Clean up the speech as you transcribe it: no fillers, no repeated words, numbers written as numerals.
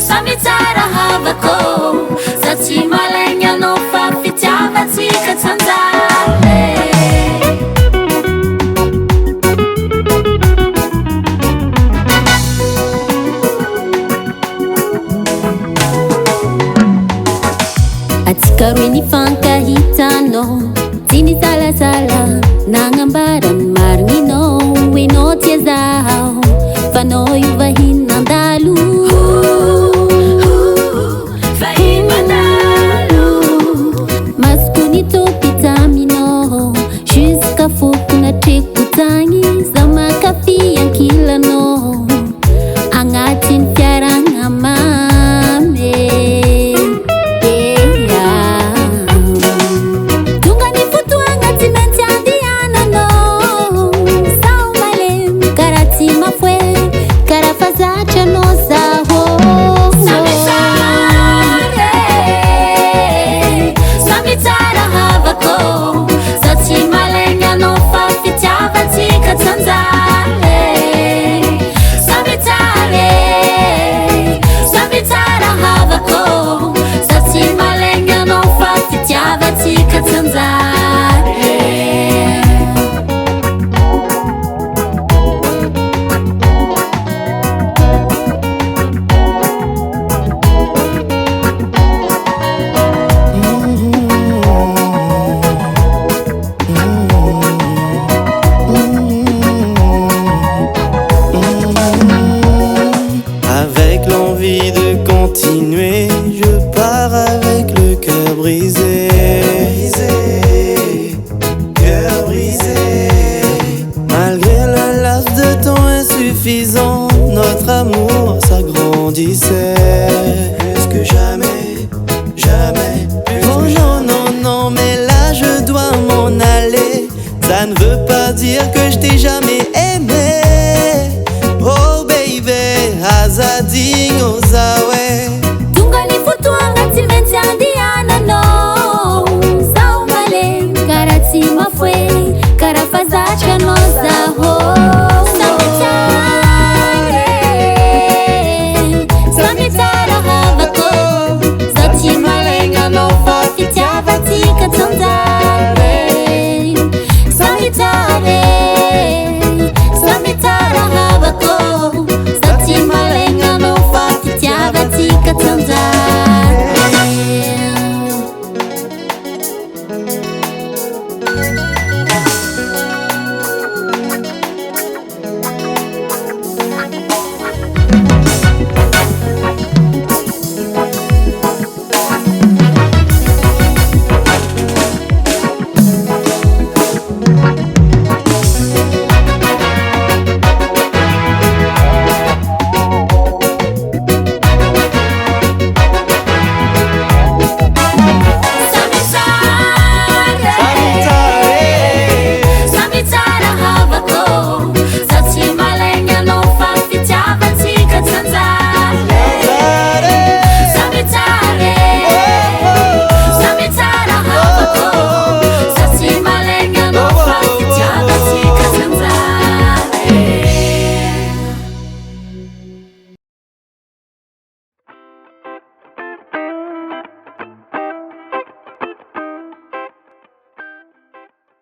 Samitsara havako Satsy malaigny anao fa fitiavatsika tsanjale Atsika roe nifankahitanao Tsy nisalasala nagnambara ny marininao Enao tia zaho fa anao io vahiny nandalo Jusqu'à foko natreko tagny za makafy ankilanao agnatin'ny fiaragna mamy tonga ny fotoagna tsy maintsy andehananao zaho malemy karaha tsy mafoe karaha fa zatranao zaho Samitsara havako Satsy malaigny anao fa fitiavatsika tsanjale Samitsara havako Satsy malaigny anao fa fitiavatsika tsanjale De continuer, je pars avec le cœur brisé, cœur brisé. Malgré le laps de temps insuffisant, notre amour s'agrandissait plus que jamais, jamais. Oh non, non, non, mais là je dois m'en aller. Ça ne veut pas dire que je t'ai jamais aimé. Oh baby, azadinho zawe Tunga ni fotoagna tsy maintsy andehananao zaho malemy karaha tsy mafoe karaha fa zatranao zaho Samitsara havako Satsy malaigny anao fa fitiavatsika tsanjale Samitsara havako Satsy malaigny anao fa fitiavatsika tsanjale